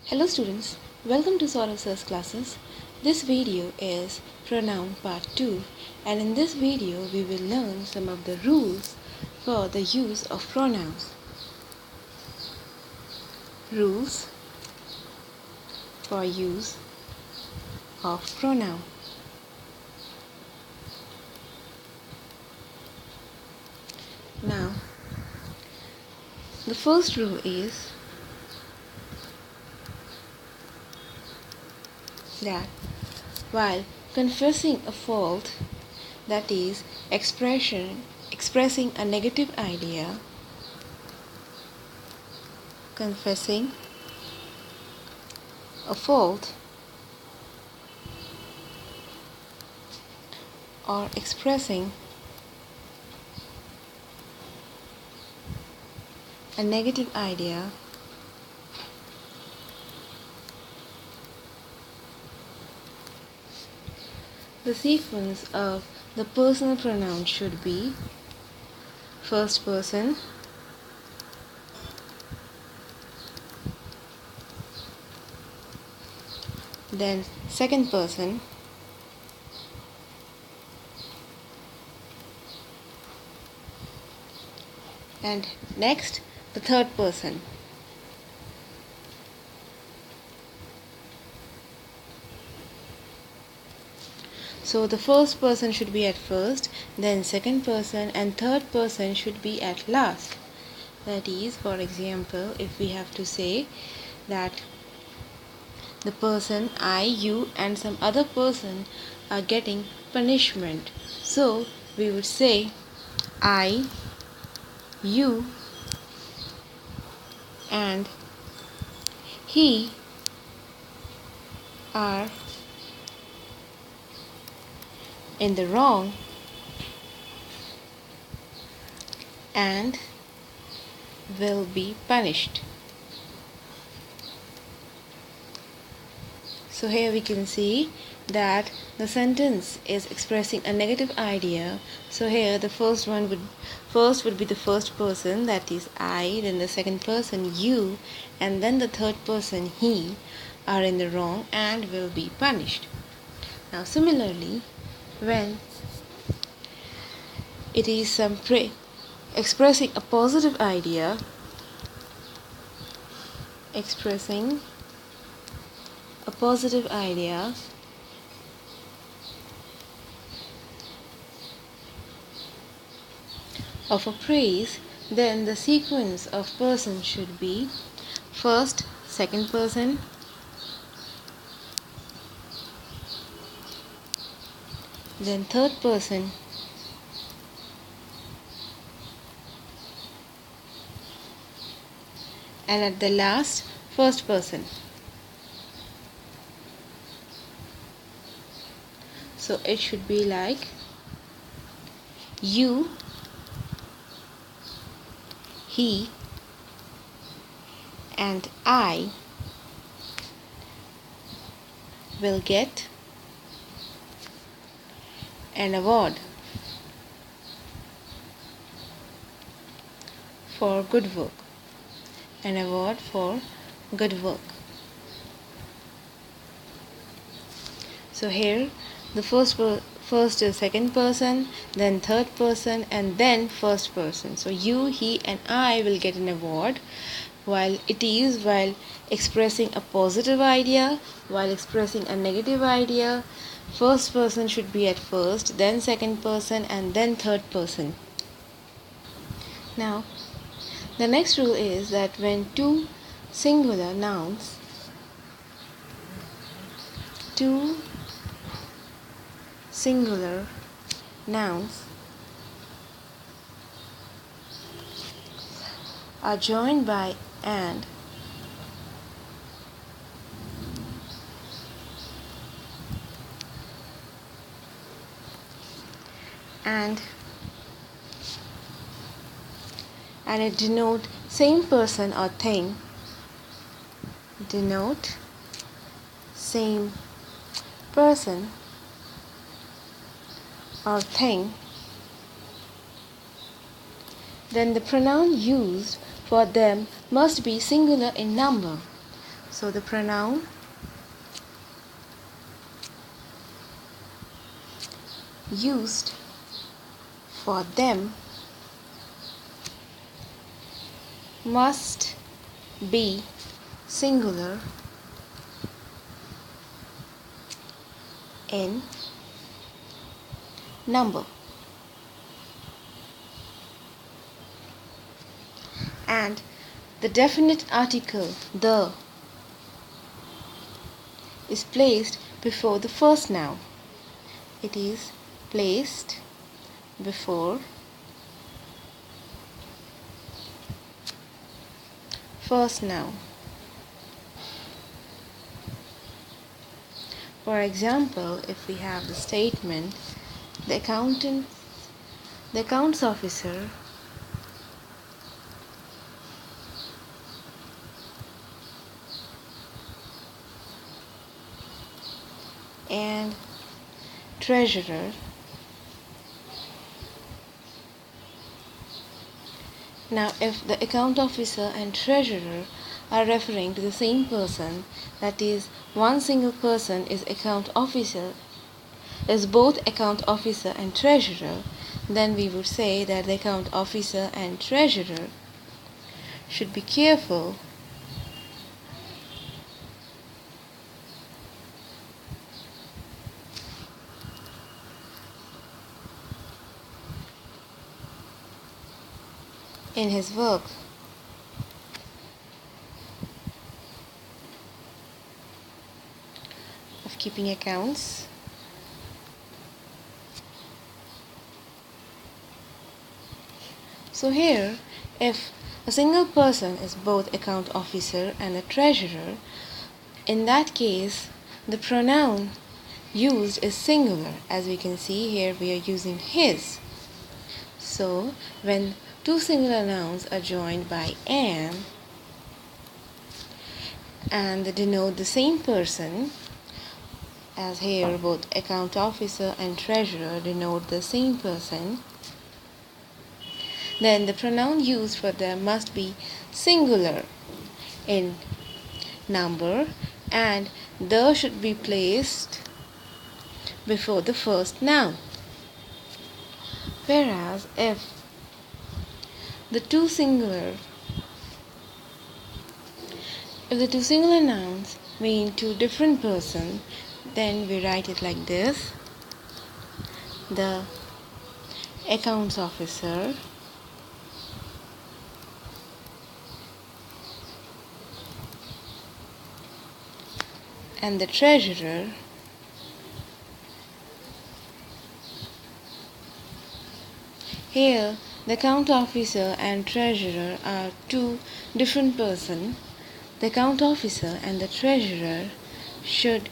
Hello students, welcome to Sir's classes. This video is Pronoun Part 2 and in this video we will learn some of the rules for the use of pronouns. Rules for use of pronoun. Now, the first rule is that while confessing a fault, that is, expressing a negative idea, confessing a fault or expressing a negative idea the sequence of the personal pronoun should be first person, then second person, and next the third person. So the first person should be at first, then second person, and third person should be at last. That is, for example, if we have to say that the person I, you, and some other person are getting punishment, so we would say I, you, and he are in the wrong and will be punished. So here we can see that the sentence is expressing a negative idea. So here the first would be the first person, that is I, then the second person you, and then the third person he are in the wrong and will be punished. Now similarly, when it is expressing a positive idea, of a praise, then the sequence of persons should be first, second person, then third person, and at the last, first person. So it should be like you, he, and I will get an award for good work. An award for good work. So here the first is second person, then third person, and then first person. So you, he, and I will get an award while expressing a positive idea, while expressing a negative idea. First person should be at first, then second person, and then third person. Now, the next rule is that when two singular nouns are joined by and it denote same person or thing, then the pronoun used for them must be singular in number. So the pronoun used for them must be singular in number, and the definite article the is placed before the first noun. It is placed before first noun. For example, if we have the statement, the accounts officer and treasurer Now, if the account officer and treasurer are referring to the same person, that is, one single person is both account officer and treasurer, then we would say that the account officer and treasurer should be careful in his work. Of keeping accounts. So here, if a single person is both account officer and a treasurer, in that case, the pronoun used is singular. As we can see here, we are using his. So, when two singular nouns are joined by and they denote the same person, as here both account officer and treasurer denote the same person, then the pronoun used for them must be singular in number, and the should be placed before the first noun. Whereas if the two singular nouns mean two different persons, then we write it like this: the accounts officer and the treasurer Here, the account officer and treasurer are two different persons. The account officer and the treasurer should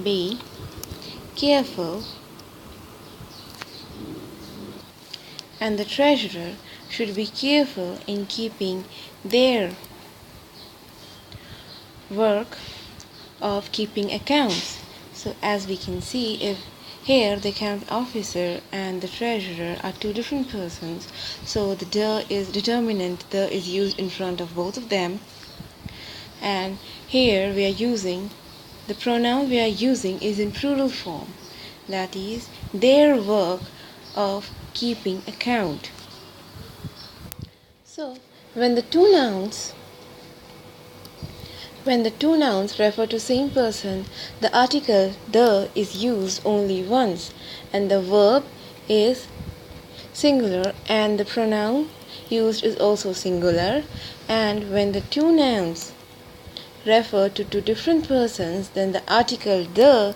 be careful, and the treasurer should be careful in keeping their work of keeping accounts. So as we can see, if here the account officer and the treasurer are two different persons, so the the is determinant, the is used in front of both of them, and here we are using the pronoun we are using is in plural form, that is, their work of keeping account. So when the two nouns refer to same person, the article the is used only once, and the verb is singular, and the pronoun used is also singular. And when the two nouns refer to two different persons, then the article the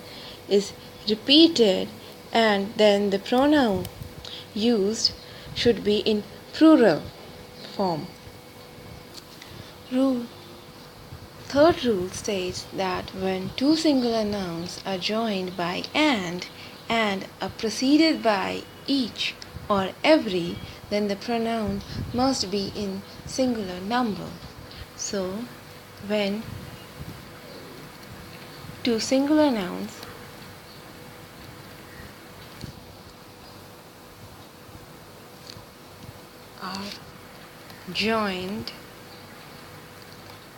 is repeated, and then the pronoun used should be in plural form. Third rule states that when two singular nouns are joined by and are preceded by each or every, then the pronoun must be in singular number. So, when two singular nouns are joined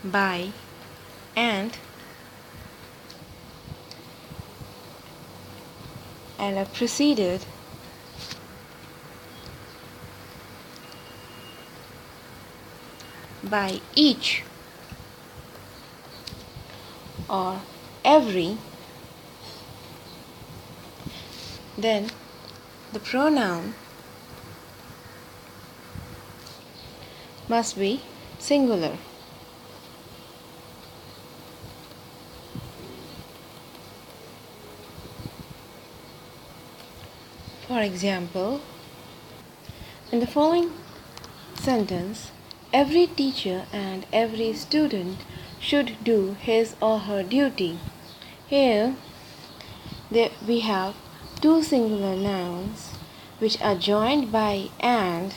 by and are preceded by each or every, then the pronoun must be singular. For example, in the following sentence, every teacher and every student should do his or her duty. Here we have two singular nouns which are joined by and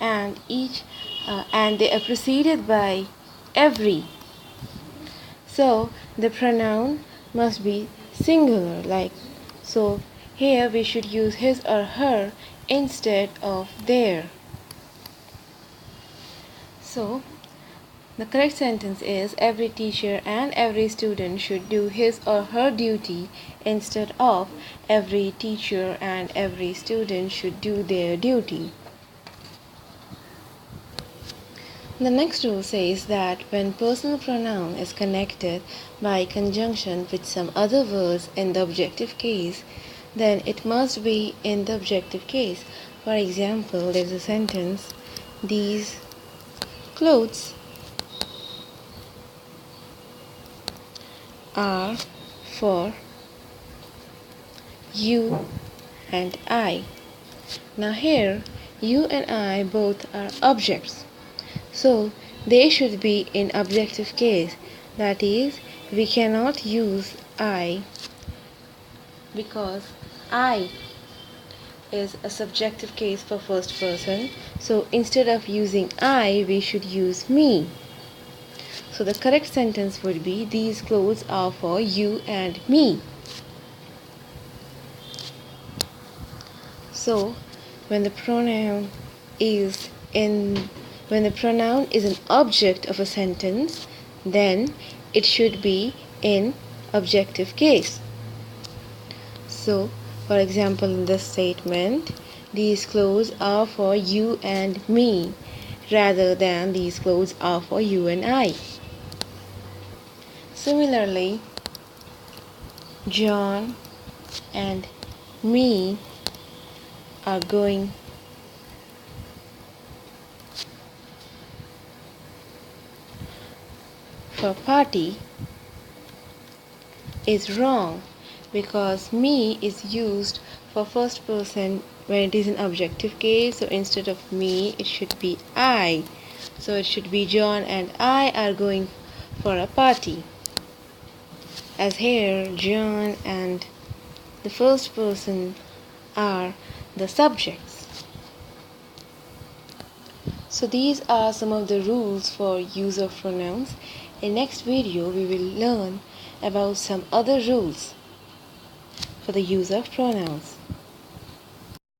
they are preceded by every. So the pronoun must be singular, like so. Here we should use his or her instead of their. So the correct sentence is every teacher and every student should do his or her duty instead of every teacher and every student should do their duty. The next rule says that when personal pronoun is connected by conjunction with some other words in the objective case, then it must be in the objective case. For example, there's a sentence, these clothes are for you and I. Now here, you and I both are objects, so they should be in objective case. That is, we cannot use I because I is a subjective case for first person. So instead of using I, we should use me. So the correct sentence would be these clothes are for you and me. So when the pronoun is an object of a sentence, then it should be in objective case. So for example, in this statement, these clothes are for you and me, rather than these clothes are for you and I. Similarly, John and me are going for a party is wrong, because me is used for first person when it is an objective case. So instead of me, it should be I. So it should be John and I are going for a party. As here, John and the first person are the subjects. So these are some of the rules for use of pronouns. In next video, we will learn about some other rules for the use of pronouns.